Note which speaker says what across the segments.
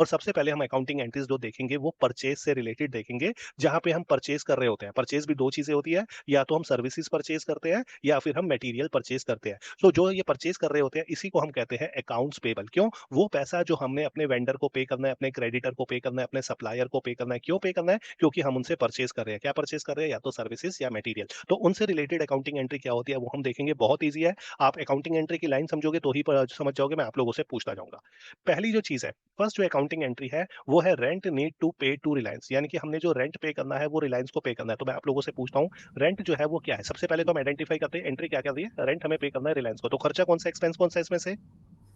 Speaker 1: और सबसे पहले हम अकाउंटिंग एंट्रीज जो देखेंगे वो परचेज से रिलेटेड देखेंगे, जहां पे हम परचेज कर रहे होते हैं। परचेज भी दो चीजें होती है, या तो हम सर्विसेज परचेज करते हैं या फिर हम मटेरियल परचेज करते हैं। तो जो ये परचेज कर रहे होते हैं इसी को हम कहते हैं अकाउंट्स पेबल। क्यों? वो पैसा जो हमने अपने वेंडर को पे करना है, अपने क्रेडिटर को पे करना है, अपने सप्लायर को पे करना है। क्यों पे करना है? क्योंकि हम उनसे परचेज कर रहे हैं। क्या परचेज कर रहे हैं? या तो सर्विसेज या मटेरियल। तो उनसे रिलेटेड अकाउंटिंग एंट्री क्या होती है वो हम देखेंगे। बहुत ईजी है, आप अकाउंटिंग एंट्री की लाइन समझोगे तो ही समझ जाओगे। मैं आप लोगों से पूछता जाऊंगा। पहली जो चीज है, फर्स्ट जो अकाउंटिंग एंट्री है वो है रेंट नीड टू पे टू रिलायंस, यानी कि हमने जो रेंट पे करना है वो रिलायंस को पे करना है। तो मैं आप लोगों से पूछता हूँ, रेंट जो है वो क्या है? सबसे पहले तो हम आइडेंटिफाई करते हैं एंट्री क्या कर रही है। रेंट हमें पे करना है रिलायंस को, तो खर्चा कौन सा, एक्सपेंस कौन सा इसमें से?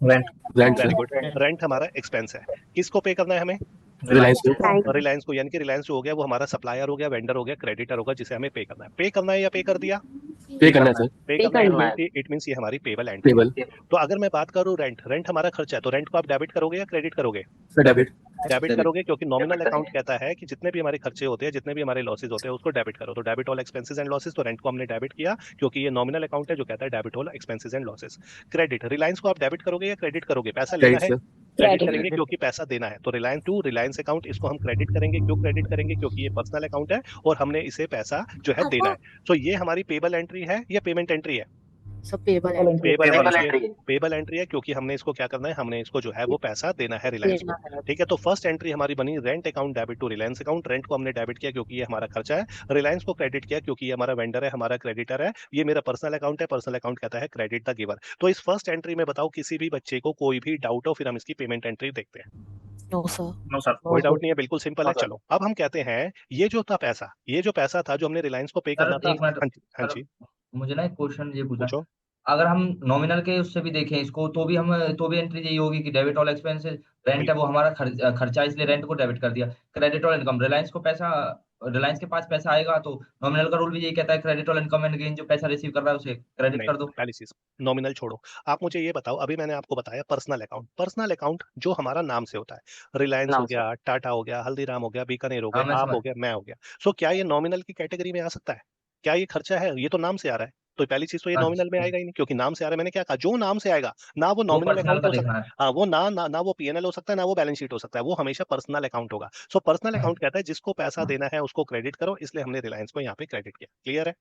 Speaker 2: Rent.
Speaker 3: Rent
Speaker 1: very
Speaker 3: sir.
Speaker 1: Good, rent हमारा एक्सपेंस है। किसको पे करना है हमें?
Speaker 3: रिलायंस को।
Speaker 1: रिलायंस को, यानी कि रिलायंस जो हो गया वो हमारा सप्लायर हो गया, वेंडर हो गया, क्रेडिटर होगा, जिसे हमें पे करना है। पे करना है या पे कर दिया?
Speaker 3: पे करना है सर।
Speaker 1: पे
Speaker 2: पे
Speaker 1: करना है,
Speaker 2: करना है।
Speaker 1: इट मींस ये हमारी पेबल एंट्री है।
Speaker 3: टेबल।
Speaker 1: तो अगर मैं बात करूं रेंट, रेंट हमारा खर्चा है, तो रेंट को आप डेबिट करोगे या क्रेडिट करोगे?
Speaker 3: Sir debit.
Speaker 1: डेबिट करोगे, क्योंकि नॉमिनल अकाउंट कहता है कि जितने भी हमारे खर्चे होते हैं, जितने भी हमारे लॉसेज होते हैं, उसको डेबिट करो। तो debit all expenses and losses, तो रेंट को हमने डेबिट किया क्योंकि ये नॉमिनल अकाउंट है जो कहता है debit all expenses and losses. Credit, Reliance को आप डेबिट करोगे या क्रेडिट करोगे? पैसा लेना
Speaker 3: क्रेडिट
Speaker 1: है,
Speaker 3: सर।
Speaker 1: क्रेडिट करेंगे क्योंकि पैसा देना है। तो रिलायंस टू रिलायंस अकाउंट, इसको हम क्रेडिट करेंगे। क्यों क्रेडिट करेंगे? क्योंकि ये पर्सनल अकाउंट है और हमने इसे पैसा जो है देना है। तो ये हमारी पेबल एंट्री है या पेमेंट एंट्री है?
Speaker 2: सब payable entry
Speaker 1: payable
Speaker 2: payable
Speaker 1: entry है।
Speaker 2: एंट्री
Speaker 1: पेबल एंट्री है क्योंकि हमने इसको क्या करना है, हमने इसको जो है वो पैसा देना है रिलायंस
Speaker 2: देना
Speaker 1: को।
Speaker 2: है।
Speaker 1: ठीक है, तो फर्स्ट एंट्री हमारी बनी rent account debit to Reliance account. Rent को हमने डेबिट किया क्योंकि ये हमारा खर्चा है। रिलायंस को क्रेडिट किया क्योंकि ये हमारा वेंडर है, हमारा क्रेडिटर है। ये मेरा पर्सनल अकाउंट है, पर्सनल अकाउंट कहता है क्रेडिट द गिवर। तो इस फर्स्ट एंट्री में बताओ किसी भी बच्चे को कोई भी डाउट हो, फिर हम इसकी पेमेंट एंट्री देखते हैं।
Speaker 2: No sir.
Speaker 3: No sir.
Speaker 1: कोई डाउट नहीं है, बिल्कुल सिंपल है। चलो अब हम कहते हैं ये जो था पैसा, ये जो पैसा था जो हमने रिलायंस को पे करना
Speaker 4: सर
Speaker 1: था।
Speaker 4: एक मिनट।
Speaker 1: हाँ जी, हाँ
Speaker 4: सर
Speaker 1: जी,
Speaker 4: मुझे ना एक क्वेश्चन ये पूछना है।
Speaker 1: पूछो।
Speaker 4: अगर हम नॉमिनल के उससे भी देखें इसको तो भी हम तो भी एंट्री यही होगी कि डेबिट ऑल एक्सपेंसेस। रेंट है वो
Speaker 1: बिल्कुल
Speaker 4: हमारा खर्चा है, इसलिए रेंट को डेबिट कर दिया। क्रेडिट ऑल इनकम, रिलायंस के पास पैसा आएगा तो नॉमिनल का रूल भी यही कहता है credit all income and gain, जो पैसा रिसीव कर रहा है उसे क्रेडिट
Speaker 1: नहीं,
Speaker 4: कर दो।
Speaker 1: पहली चीज नॉमिनल छोड़ो। आप मुझे ये बताओ, अभी मैंने आपको बताया पर्सनल अकाउंट। पर्सनल अकाउंट जो हमारा नाम से होता है, रिलायंस हो
Speaker 2: नाम से।
Speaker 1: गया, टाटा हो गया, हल्दीराम हो गया, बीकानेर हो
Speaker 4: हाँ
Speaker 1: गए,
Speaker 4: मैं
Speaker 1: आप
Speaker 4: समझ।
Speaker 1: हो गया, मैं हो गया। सो क्या ये नॉमिनल की कैटेगरी में आ सकता है? क्या ये खर्चा है? ये तो नाम से आ रहा है। तो पहली चीज तो ये नॉमिनल में
Speaker 4: अच्छा,
Speaker 1: आएगा ही नहीं, क्योंकि नाम से आ रहा है। मैंने क्या कहा, जो नाम से आएगा ना वो
Speaker 4: वो
Speaker 1: नॉमिनल
Speaker 4: पर्सनल
Speaker 1: अकाउंट
Speaker 4: का
Speaker 1: हो
Speaker 4: देखना
Speaker 1: सकता
Speaker 4: है।
Speaker 1: है। हाँ, वो ना वो पीएनएल हो सकता है, ना वो बैलेंस शीट हो सकता है। वो हमेशा पर्सनल अकाउंट होगा। सो पर्सनल अकाउंट कहता है जिसको पैसा देना है उसको क्रेडिट करो, इसलिए हमने रिलायंस को यहाँ पे क्रेडिट किया। क्लियर है?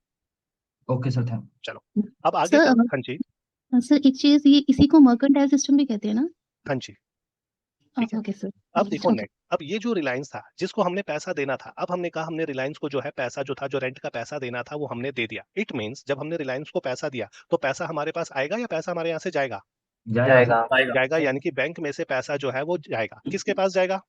Speaker 4: Okay sir, thank.
Speaker 1: चलो अब आगे
Speaker 5: सर
Speaker 1: चलो। हाँ जी,
Speaker 5: सर एक चीज, ये इसी को मर्केंटाइल सिस्टम भी कहते हैं ना?
Speaker 1: हाँ जी, ठीक है।
Speaker 5: Okay sir.
Speaker 1: अब देखो
Speaker 5: ओके।
Speaker 1: नेक्स्ट, अब ये जो रिलायंस था जिसको हमने पैसा देना था, अब हमने कहा हमने रिलायंस को जो है पैसा जो था, जो रेंट का पैसा देना था, वो हमने दे दिया। इट मींस जब हमने रिलायंस को पैसा दिया तो पैसा हमारे पास आएगा या पैसा हमारे यहाँ से जाएगा?
Speaker 4: जाएगा
Speaker 2: जाएगा।
Speaker 4: सर।
Speaker 3: आएगा।
Speaker 1: जाएगा, यानी कि बैंक में से पैसा जो है वो जाएगा। किसके पास जाएगा?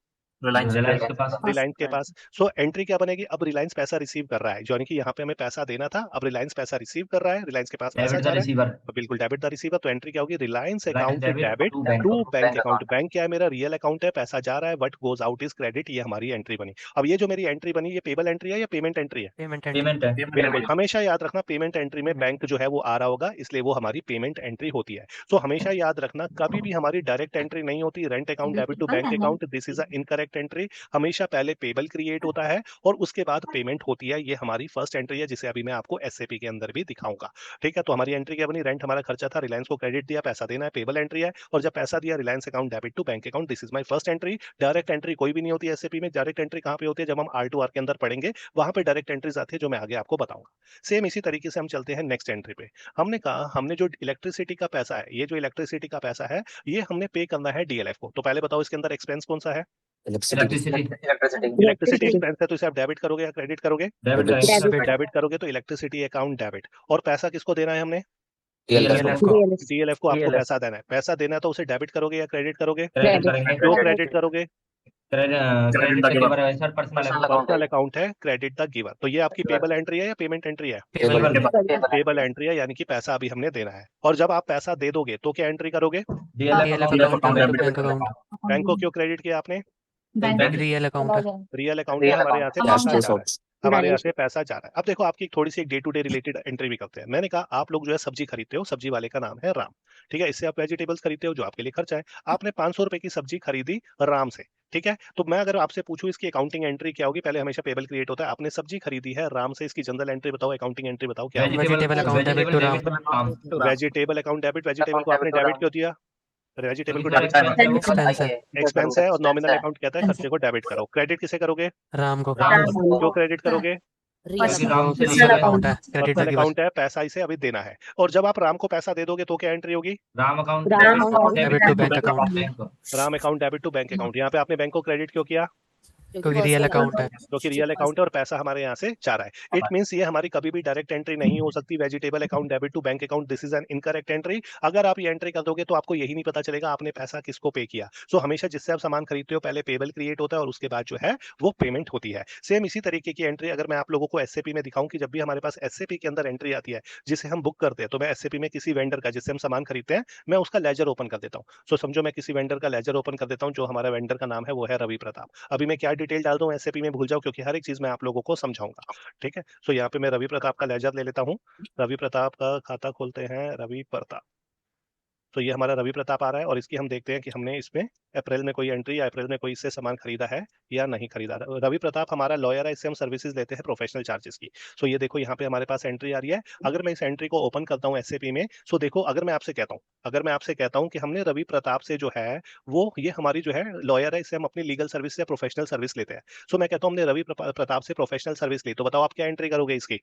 Speaker 3: रिलायंस।
Speaker 4: रिलायंस के पास।
Speaker 1: रिलायंस के पास। सो एंट्री क्या बनेगी? अब रिलायंस पैसा रिसीव कर रहा है, यानी कि यहाँ पे हमें पैसा देना था, अब रिलायंस पैसा रिसीव कर रहा है, रिलायंस के पास पैसा
Speaker 4: डेबिट द
Speaker 1: जा रहा है।
Speaker 4: रिसीवर।
Speaker 1: तो बिल्कुल डेबिट द रिसीवर। तो एंट्री क्या होगी? Reliance
Speaker 4: Reliance
Speaker 1: account
Speaker 4: debit
Speaker 1: debit
Speaker 4: to bank.
Speaker 1: To bank
Speaker 2: bank
Speaker 1: account.
Speaker 2: Account.
Speaker 1: Bank क्या है? मेरा रियल अकाउंट है, पैसा जा रहा है, what goes out is credit. ये हमारी एंट्री बनी। अब ये जो मेरी एंट्री बनी, ये पेबल एंट्री है या पेमेंट एंट्री है?
Speaker 4: पेमेंट है।
Speaker 1: बिल्कुल, हमेशा याद रखना पेमेंट एंट्री में बैंक जो है वो आ रहा होगा, इसलिए वो हमारी पेमेंट एंट्री होती है। सो हमेशा याद रखना कभी भी हमारी डायरेक्ट एंट्री नहीं होती। Rent account debit to bank account, this is a incorrect entry. हमेशा पहले पेबल क्रिएट होता है और उसके बाद पेमेंट होती है। ये हमारी फर्स्ट एंट्री है, जिसे अभी मैं आपको एसएपी के अंदर भी दिखाऊंगा। ठीक है, तो हमारी एंट्री क्या बनी? रेंट हमारा खर्चा था, रिलायंस को क्रेडिट दिया, पैसा देना है, पेबल एंट्री है। और जब पैसा दिया, Reliance account debit to bank account, this is my first entry. Direct entry कोई भी नहीं होती एसएपी में। डायरेक्ट एंट्री कहाँ पे होती है? जब हम आर टू आर के अंदर पढ़ेंगे, वहां पे डायरेक्ट एंट्रीज आती है, जो मैं आगे आपको बताऊंगा। सेम इसी तरीके से हम चलते हैं नेक्स्ट एंट्री पे। हमने कहा हमने जो इलेक्ट्रिसिटी का पैसा है, ये जो इलेक्ट्रिसिटी का पैसा है, ये हमने पे करना है डीएलएफ को। तो पहले बताओ इसके अंदर एक्सपेंस कौन सा है?
Speaker 4: इलेक्ट्रिसिटी।
Speaker 2: इलेक्ट्रिसिटी।
Speaker 1: इलेक्ट्रिसिटी एक्सपेंस है, तो इसे आप डेबिट करोगे या क्रेडिट करोगे?
Speaker 4: डेबिट करेंगे।
Speaker 1: डेबिट करोगे, तो इलेक्ट्रिसिटी अकाउंट डेबिट। और पैसा किसको देना है हमने?
Speaker 4: डीएलएफ को।
Speaker 1: डीएलएफ को आपको पैसा देना है। पैसा देना है तो उसे डेबिट करोगे या क्रेडिट करोगे?
Speaker 4: क्रेडिट करेंगे।
Speaker 1: क्यों क्रेडिट करोगे?
Speaker 3: क्रेडिट
Speaker 4: क्रेडिट
Speaker 3: द
Speaker 4: का
Speaker 3: गिवर।
Speaker 4: गिवर है sir, personal
Speaker 2: personal
Speaker 4: account.
Speaker 2: Account है।
Speaker 1: पर्सनल अकाउंट है, क्रेडिट द गिवर। तो ये आपकी पेबल एंट्री है या पेमेंट एंट्री है?
Speaker 4: पेबल
Speaker 1: पेबल एंट्री है, यानी कि पैसा अभी हमने देना है। और जब आप पैसा दे दोगे तो क्या एंट्री करोगे?
Speaker 4: DLF
Speaker 3: DLF
Speaker 4: account
Speaker 3: account
Speaker 4: debit.
Speaker 3: Debit.
Speaker 1: Bank को क्यों क्रेडिट किया आपने?
Speaker 4: बैंक।
Speaker 5: रियल अकाउंट है।
Speaker 1: रियल अकाउंट है,
Speaker 2: रियल
Speaker 1: हमारे यहाँ से
Speaker 2: अकाउंट।
Speaker 1: पैसा जा रहा है। हमारे यहाँ
Speaker 5: बैलेंस
Speaker 1: से पैसा जा रहा है। अब देखो आपकी थोड़ी सी एक day to day related entry भी करते हैं। मैंने कहा आप लोग जो है सब्जी खरीदते हो, सब्जी वाले का नाम है राम। ठीक है, इससे आप वेजिटेबल्स खरीदते हो जो आपके लिए खर्चा है। आपने 500 रुपए की सब्जी खरीदी राम से। ठीक है, तो मैं अगर आपसे पूछूं इसकी अकाउंटिंग एंट्री क्या होगी? पहले हमेशा पेबल क्रिएट होता है। आपने सब्जी खरीदी है राम से, इसकी जनरल एंट्री बताओ, अकाउंटिंग एंट्री बताओ क्या होगी?
Speaker 4: Vegetable account debit to Ram.
Speaker 1: Vegetable account debit. Vegetable को आपने डेबिट क्यों दिया? वेजिटेबल को
Speaker 4: क्योंकि
Speaker 1: डेबिट
Speaker 4: सर expense है वो।
Speaker 2: एक्सपेंस है।
Speaker 1: एक्सपेंस है, और नॉमिनल अकाउंट कहता है खर्चे को डेबिट करो। क्रेडिट किसे करोगे?
Speaker 2: राम को
Speaker 4: राम
Speaker 1: क्यों क्रेडिट करोगे?
Speaker 4: क्योंकि
Speaker 2: रियल
Speaker 4: राम से
Speaker 2: पर्सनल
Speaker 4: लिया
Speaker 2: अकाउंट
Speaker 4: गया
Speaker 2: है, क्रेडिट
Speaker 1: पर्सनल
Speaker 2: की
Speaker 1: अकाउंट है, पैसा इसे अभी देना है। और जब आप राम को पैसा दे दोगे तो क्या एंट्री होगी?
Speaker 4: Ram account
Speaker 2: debit to bank account,
Speaker 4: bank.
Speaker 1: Ram account debit to bank account. यहाँ पे आपने बैंक को क्रेडिट क्यों किया?
Speaker 2: क्योंकि रियल अकाउंट है।
Speaker 1: क्योंकि रियल अकाउंट है और पैसा हमारे यहाँ से जा रहा है। इट मींस ये हमारी कभी भी डायरेक्ट एंट्री नहीं हो सकती। Vegetable account debit to bank account, this is an incorrect entry. अगर आप ये एंट्री कर दोगे तो आपको यही नहीं पता चलेगा आपने पैसा किसको पे किया। सो हमेशा जिससे आप सामान खरीदते हो पहले पेबल क्रिएट होता है और उसके बाद जो है वो पेमेंट होती है। सेम इसी तरीके की एंट्री अगर मैं आप लोगों को एसएपी में दिखाऊं कि जब भी हमारे पास एसएपी के अंदर एंट्री आती है जिसे हम बुक करते हैं, तो मैं एसएपी में किसी वेंडर का जिससे हम सामान खरीदते हैं मैं उसका लेजर ओपन कर देता हूँ। सो समझो मैं किसी वेंडर का लेजर ओपन कर देता हूँ, जो हमारा वेंडर का नाम है वो है रवि प्रताप। अभी मैं क्या डिटेल डाल दूं एसएपी में भूल जाओ, क्योंकि हर एक चीज मैं आप लोगों को समझाऊंगा। ठीक है, सो यहाँ पे मैं रवि प्रताप का लेजर ले लेता हूँ। रवि प्रताप का खाता खोलते हैं, रवि प्रताप। तो ये हमारा रवि प्रताप आ रहा है और इसकी हम देखते हैं कि हमने इसमें अप्रैल में कोई एंट्री या अप्रैल में कोई इससे सामान खरीदा है या नहीं खरीदा। रवि प्रताप हमारा लॉयर है, इससे हम सर्विसेज लेते हैं प्रोफेशनल चार्जेस की। सो ये देखो यहाँ पे हमारे पास एंट्री आ रही है। अगर मैं इस एंट्री को ओपन करता हूँ एसएपी में, सो देखो अगर मैं आपसे कहता हूँ कि हमने रवि प्रताप से जो है वो ये हमारी जो है लॉयर है, इससे हम अपनी लीगल सर्विस या प्रोफेशनल सर्विस लेते हैं। सो मैं कहता हूँ हमने रवि प्रताप से प्रोफेशनल सर्विस ली, तो बताओ आप क्या एंट्री करोगे इसकी?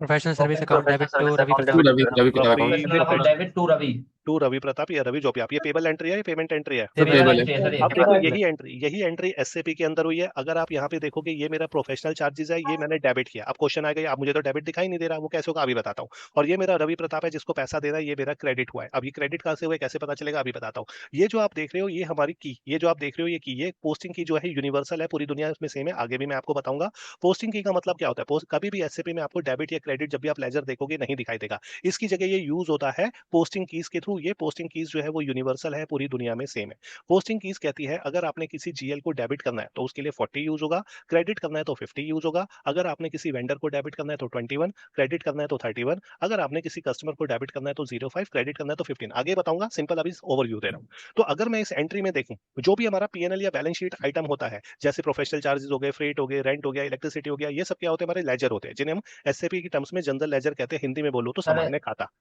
Speaker 2: Professional service account debit to Ravi
Speaker 3: Ravi
Speaker 2: Pratap.
Speaker 3: Ravi Pratap account
Speaker 4: professional account debit to Ravi.
Speaker 1: To Ravi Pratap या रवि जोपिया। ये पेबल एंट्री है, ये पेमेंट एंट्री है।
Speaker 3: सर पेबल है।
Speaker 4: सर
Speaker 1: अब देखो यही एंट्री एसएपी के अंदर हुई है। अगर आप यहाँ पे देखोगे ये मेरा प्रोफेशनल चार्जेस है, ये मैंने डेबिट किया। अब क्वेश्चन आएगा आप मुझे तो डेबिट दिखाई नहीं दे रहा, वो कैसे होगा अभी बताता हूँ। और ये मेरा रवि प्रताप है जिसको पैसा देना है, ये मेरा क्रेडिट हुआ है। अब ये क्रेडिट कहाँ से हुआ कैसे पता चलेगा अभी बताता हूँ। ये जो आप देख रहे हो ये हमारी की, ये जो आप देख रहे हो ये की, ये पोस्टिंग की जो है यूनिवर्सल है, पूरी दुनिया में सेम है। आगे भी मैं आपको बताऊंगा पोस्टिंग की का मतलब क्या होता है। कभी भी एसएपी में आपको डेबिट या क्रेडिट जब भी आप लेजर देखोगे नहीं दिखाई देगा। इसकी जगह ये यूज होता है पोस्टिंग कीज के थ्रू। ये पोस्टिंग कीज जो है वो यूनिवर्सल है, पूरी दुनिया में सेम है। पोस्टिंग कीज कहती है अगर आपने किसी जीएल को डेबिट करना है तो उसके लिए 40 यूज होगा, क्रेडिट करना है तो 50 यूज होगा। अगर आपने किसी वेंडर को डेबिट करना है तो 21, क्रेडिट करना है तो 31। अगर आपने किसी कस्टमर को डेबिट करना है तो 05, क्रेडिट करना है तो 15। आगे बताऊंगा, सिंपल अभी ओवरव्यू दे रहा हूं। तो अगर मैं इस एंट्री में देखूं जो भी हमारा पीएनएल या बैलेंस शीट आइटम होता है, जैसे प्रोफेशनल चार्जेस हो गए, फ्रेट हो गए, रेंट हो गया, इलेक्ट्रिसिटी हो गया, ये सब क्या होते हैं हमारे लेजर होते हैं, जिन्हें हम एसएपी की टर्म्स में जनरल लेजर कहते हैं, हिंदी में बोलो तो
Speaker 4: सर
Speaker 1: सामान्य खाता।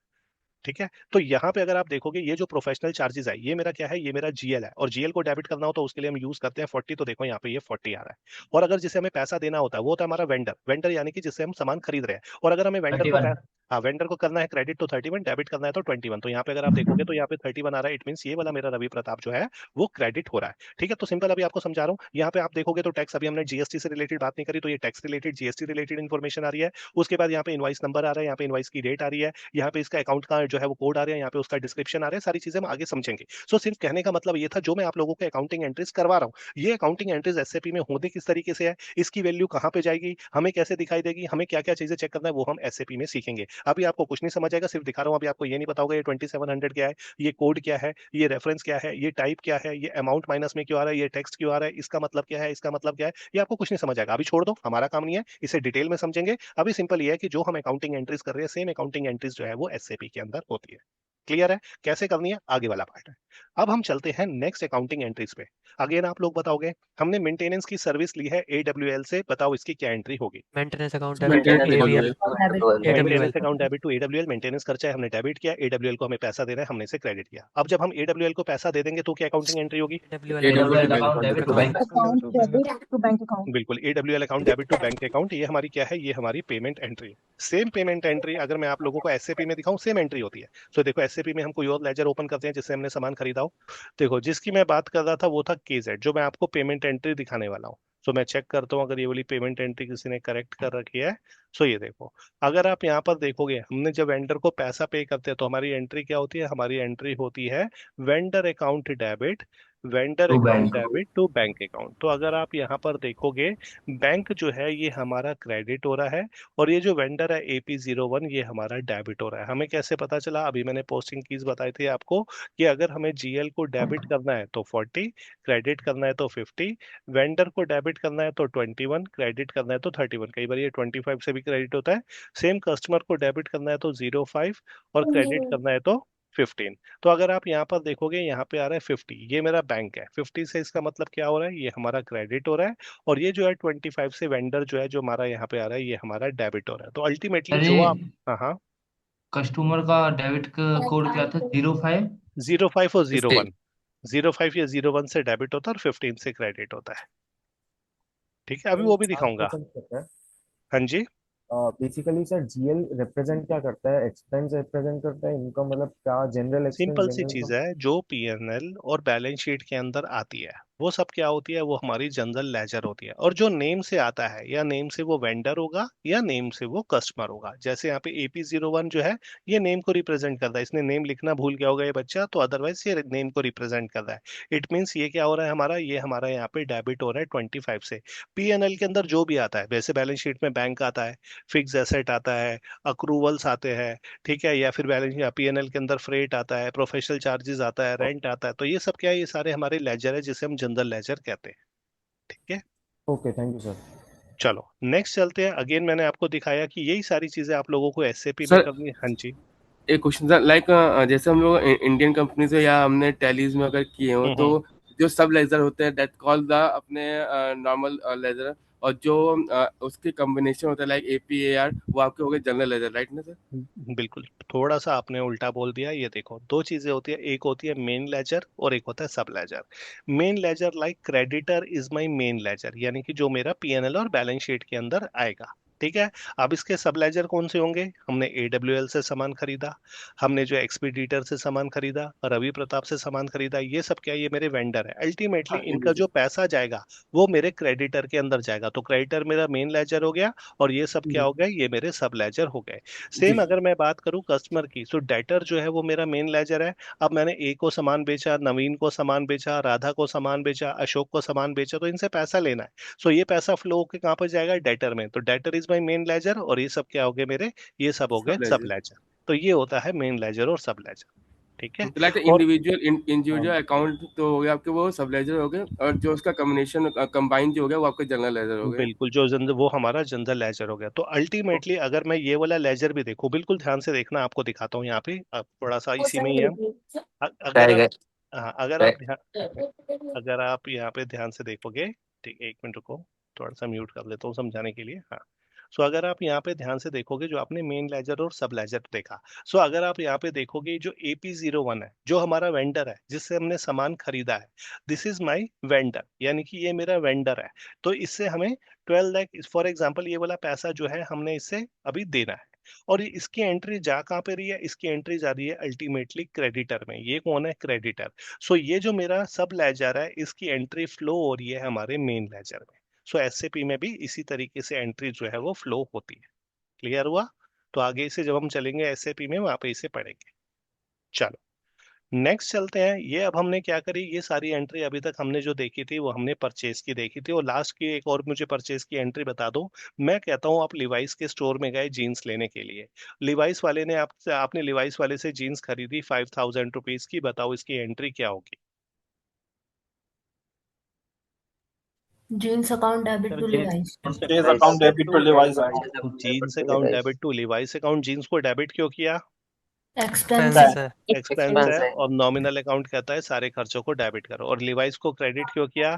Speaker 1: ठीक है, तो यहाँ पे अगर आप देखोगे ये जो प्रोफेशनल चार्जेस है ये मेरा क्या है, ये मेरा जीएल है। और जीएल को डेबिट करना हो तो उसके लिए हम यूज करते हैं 40। तो देखो यहाँ पे ये 40 आ रहा है। और अगर जिसे हमें पैसा देना होता है वो होता है हमारा वेंडर। वेंडर यानी कि जिससे हम सामान खरीद रहे हैं। और अगर हमें वेंडर को
Speaker 4: 31।
Speaker 1: हाँ वेंडर को करना है क्रेडिट तो 31, डेबिट करना है तो 21। तो यहाँ पे अगर आप देखोगे तो यहाँ पे 31 आ रहा है। इट मीन ये वाला मेरा रवि प्रताप जो है वो क्रेडिट हो रहा है। ठीक है, तो सिंपल अभी आपको समझा रहा हूँ। यहाँ पे आप देखोगे तो टैक्स, अभी हमने जीएसटी से रिलेटेड बात नहीं करी, तो ये tax related GST related information आ रही है। उसके बाद यहाँ पे इनवाइस नंबर आ रहा है, यहाँ पे इनवाइस की डेट आ रही है, यहाँ पे इसका अकाउंट का जो है वो कोड आ रहा है, यहाँ पे उसका डिस्क्रिप्शन आ रहा है। सारी चीजें हम आगे समझेंगे। सो सिर्फ कहने का मतलब ये था जो मैं आप लोगों को अकाउंटिंग एंट्रीज करवा रहा हूँ, ये अकाउंटिंग एंट्रीज एसएपी में होने किस तरीके से है, इसकी वैल्यू कहाँ पे जाएगी, हमें कैसे दिखाई देगी, हमें क्या क्या चीजें चेक करना है, वो हम एसएपी में सीखेंगे। अभी आपको कुछ नहीं समझ आएगा, सिर्फ दिखा रहा हूँ। अभी आपको ये नहीं पता होगा ये 2700 क्या है, ये कोड क्या है, ये रेफरेंस क्या है, ये टाइप क्या है, ये अमाउंट माइनस में क्यों आ रहा है, ये टेक्स्ट क्यों आ रहा है, इसका मतलब क्या है, इसका मतलब क्या है, ये आपको कुछ नहीं समझ आएगा। अभी छोड़ दो, हमारा काम नहीं है, इसे डिटेल में समझेंगे। अभी सिंपल ये है कि जो हम अकाउंटिंग एंट्रीज कर रहे हैं सेम अकाउंटिंग एंट्रीज जो है वो एसएपी के अंदर होती है। क्लियर है कैसे करनी है, आगे वाला पार्ट है। अब हम चलते हैं नेक्स्ट अकाउंटिंग एंट्रीज पे। अगेन आप लोग बताओगे हमने मेंटेनेंस की सर्विस ली है एडब्ल्यूएल से, बताओ इसकी क्या एंट्री होगी।
Speaker 2: Maintenance account
Speaker 3: maintenance
Speaker 2: debit
Speaker 3: account
Speaker 2: AVL
Speaker 1: maintenance
Speaker 2: AWL
Speaker 1: account debit to AWL. Maintenance खर्चा है हमने डेबिट किया, एडब्ल्यूएल को हमें पैसा देना है हमने इसे क्रेडिट किया। अब जब हम एडब्ल्यूएल को पैसा दे देंगे तो क्या अकाउंटिंग एंट्री होगी?
Speaker 2: AWL
Speaker 4: account debit to bank.
Speaker 1: बिल्कुल, AWL account debit to bank account. ये हमारी क्या है, ये हमारी पेमेंट एंट्री है। सेम पेमेंट एंट्री अगर मैं आप लोगों को एसएपी में दिखाऊं सेम एंट्री होती है। सो देखो एसएपी में हम कोई और लेजर ओपन करते हैं जिससे हमने सामान खरीदा हो। देखो जिसकी मैं बात कर रहा था वो था केजेड, जो मैं आपको पेमेंट एंट्री दिखाने वाला हूँ। सो मैं चेक करता हूँ अगर ये वाली पेमेंट एंट्री किसी ने करेक्ट कर रखी है। सो ये देखो, अगर आप यहाँ पर देखोगे हमने जब वेंडर को पैसा पे करते हैं तो हमारी एंट्री क्या होती है, हमारी एंट्री होती है vendor account debit, vendor
Speaker 4: to
Speaker 1: account
Speaker 4: bank.
Speaker 1: Debit to bank account. तो अगर आप यहाँ पर देखोगे बैंक जो है ये हमारा क्रेडिट हो रहा है और ये जो वेंडर है AP01 ये हमारा डेबिट हो रहा है। हमें कैसे पता चला, अभी मैंने पोस्टिंग कीज बताई थी आपको कि अगर हमें जीएल को डेबिट करना है तो 40, क्रेडिट करना है तो 50, वेंडर को डेबिट करना है तो 21, क्रेडिट करना है तो 31। कई बार ये 25 से भी क्रेडिट होता है। सेम कस्टमर को डेबिट करना है तो 05 और क्रेडिट करना है तो 15। तो अगर आप यहाँ पर देखोगे यहाँ पे आ रहा है 50, ये मेरा बैंक है। 50 से इसका मतलब क्या हो रहा है, ये हमारा क्रेडिट हो रहा है। और ये जो है 25 से वेंडर जो है जो हमारा यहाँ पे आ रहा है ये हमारा डेबिट हो रहा है। तो अल्टीमेटली
Speaker 4: अरे
Speaker 1: जो आप हाँ हाँ
Speaker 4: कस्टमर का डेबिट का कोड क्या था, 05?
Speaker 1: 05 और 01,
Speaker 3: Stay.
Speaker 1: 05 या 01 से डेबिट होता है और 15 से क्रेडिट होता है। ठीक है, अभी वो भी दिखाऊंगा। हाँ जी,
Speaker 6: बेसिकली सर जीएल रिप्रेजेंट क्या करता है? एक्सपेंस रिप्रेजेंट करता है, इनकम मतलब क्या? जनरल एक्सपेंस,
Speaker 1: सिंपल सी
Speaker 6: जनरल
Speaker 1: चीज
Speaker 6: इनकम?
Speaker 1: है, जो पीएनएल और बैलेंस शीट के अंदर आती है वो सब क्या होती है, वो हमारी जनरल लेजर होती है। और जो नेम से आता है, या नेम से वो वेंडर होगा या नेम से वो कस्टमर होगा। जैसे यहाँ पे AP01 जो है, ये नेम को रिप्रेजेंट करता है। इसने नेम लिखना भूल गया होगा ये बच्चा, तो अदरवाइज ये नेम को रिप्रेजेंट कर रहा है। इट मीन्स ये क्या हो रहा है हमारा, ये हमारा यहाँ पे डेबिट हो रहा है 25 से। पीएनएल के अंदर जो भी आता है, वैसे बैलेंस शीट में बैंक आता है, फिक्स एसेट आता है, अक्रूवल्स आते हैं, ठीक है, या फिर बैलेंस या पीएनएल के अंदर फ्रेट आता है, प्रोफेशनल चार्जेस आता है, रेंट आता है। तो ये सब क्या है, ये सारे हमारे लेजर है जिसे हम जनरल लेजर कहते हैं। ठीक है,
Speaker 6: ओके, थैंक यू सर।
Speaker 1: चलो नेक्स्ट चलते हैं। अगेन मैंने आपको दिखाया कि यही सारी चीजें आप लोगों को एसएपी में
Speaker 3: सर
Speaker 1: करनी है। हाँ जी।
Speaker 3: एक क्वेश्चन था, लाइक जैसे हम लोग इंडियन कंपनी से या हमने टैलीज में अगर किए हो तो जो सब लेजर होते हैं दैट कॉल द अपने नॉर्मल लेजर, और जो उसके कॉम्बिनेशन होता है लाइक APAR, वो आपके हो गए जनरल लेजर, राइट ना सर?
Speaker 1: बिल्कुल, थोड़ा सा आपने उल्टा बोल दिया। ये देखो, दो चीजें होती है, एक होती है मेन लेजर और एक होता है सब ledger. Main ledger like creditor is my main ledger, यानी कि जो मेरा पीएनएल और बैलेंस शीट के अंदर आएगा। ठीक है, अब इसके सब लेजर कौन से होंगे? हमने AWL से सामान खरीदा, हमने जो एक्सपीडिटर से सामान खरीदा, रवि प्रताप से सामान खरीदा, ये सब क्या है, ये मेरे वेंडर है। अल्टीमेटली इनका जो पैसा जाएगा वो मेरे क्रेडिटर के अंदर जाएगा। तो क्रेडिटर मेरा मेन लेजर हो गया और ये सब क्या हो गए, ये मेरे सब लेजर हो गए। सेम अगर मैं बात करूं कस्टमर की, तो डेटर जो है वो मेरा मेन लेजर है। अब मैंने ए को सामान बेचा, नवीन को सामान बेचा, राधा को सामान बेचा, अशोक को सामान बेचा, तो इनसे पैसा लेना है। सो ये पैसा फ्लो होकर कहाँ पर जाएगा, डेटर में। तो debtor is my main ledger और ये सब क्या हो गए मेरे, ये सब हो गए
Speaker 3: सब
Speaker 1: सब
Speaker 3: लेजर।
Speaker 1: लेजर। तो ये होता है मेन लेजर और सब लेजर। ठीक है,
Speaker 3: लाइक
Speaker 1: और
Speaker 3: इंडिविजुअल अकाउंट तो हो गया आपके, वो सब लेजर हो गए, और जो उसका कॉम्बिनेशन कंबाइन जो हो गया वो आपके जनरल लेजर हो गए।
Speaker 1: बिल्कुल, जो वो हमारा जनरल लेजर हो गया। तो अल्टीमेटली अगर मैं ये वाला लेजर भी देखूं, बिल्कुल ध्यान से देखना, आपको दिखाता हूँ यहाँ पे, अब थोड़ा सा इसी में ही है। अगर आप, हाँ, अगर आप यहाँ पे ध्यान से देखोगे, ठीक, एक मिनट रुको, थोड़ा सा म्यूट कर लेता हूँ समझाने के लिए। हाँ, सो अगर आप यहाँ पे ध्यान से देखोगे, जो आपने मेन लेजर और सब लेजर देखा, सो अगर आप यहाँ पे देखोगे, जो AP01 है, जो हमारा वेंडर है जिससे हमने सामान खरीदा है, दिस इज माई वेंडर, यानी कि ये मेरा वेंडर है। तो इससे हमें 12 लाख फॉर एग्जाम्पल, ये वाला पैसा जो है हमने इससे अभी देना है। और इसकी एंट्री जा कहाँ पे रही है, इसकी एंट्री जा रही है अल्टीमेटली क्रेडिटर में। ये कौन है, क्रेडिटर। सो ये जो मेरा सब लेजर है, इसकी एंट्री फ्लो हो रही है हमारे मेन लेजर में। सो एसएपी में भी इसी तरीके से एंट्री जो है वो फ्लो होती है। क्लियर हुआ? तो आगे से जब हम चलेंगे एसएपी में, वहां पे इसे पढ़ेंगे। चलो नेक्स्ट चलते हैं। ये अब हमने क्या करी, ये सारी एंट्री अभी तक हमने जो देखी थी वो हमने परचेज की देखी थी। और लास्ट की एक और मुझे परचेज की एंट्री बता दो। मैं कहता हूँ आप लिवाइस के स्टोर में गए जीन्स लेने के लिए, लिवाइस वाले ने आपने लिवाइस वाले से जीन्स खरीदी 5000 रुपीज की। बताओ इसकी एंट्री क्या होगी?
Speaker 7: Jeans account debit to Levi's.
Speaker 8: Chase account debit to Levi's
Speaker 1: jeans account debit to Levi's account. Jeans को डेबिट क्यों किया?
Speaker 7: एक्सपेंस
Speaker 2: एक्सपेंस है।
Speaker 1: एक्सपेंस है। और नॉमिनल अकाउंट कहता है सारे खर्चों को डेबिट करो। और लिवाइस को क्रेडिट क्यों किया?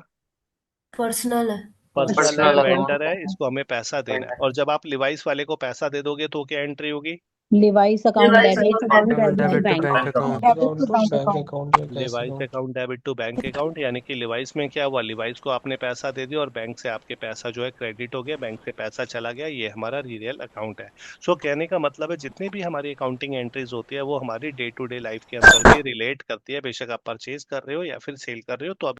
Speaker 7: पर्सनल है।
Speaker 1: पर्सनल है, वेंडर है, इसको हमें पैसा देना है। और जब आप लिवाइस वाले को पैसा दे दोगे तो क्या एंट्री होगी?
Speaker 9: Levi's account debit to
Speaker 2: debit to
Speaker 9: bank
Speaker 2: bank account.
Speaker 1: Levi's account debit to bank account, यानी कि लिवाइस में क्या हुआ, लिवाइस को आपने पैसा दे दिया और बैंक से आपके पैसा जो है क्रेडिट हो गया, बैंक से पैसा चला गया। ये हमारा रियल अकाउंट है। सो कहने का मतलब है जितनी भी हमारी अकाउंटिंग एंट्रीज होती है वो हमारी डे टू डे लाइफ के अंदर भी रिलेट करती है। बेशक आप परचेज कर रहे हो या फिर सेल कर रहे हो, तो अब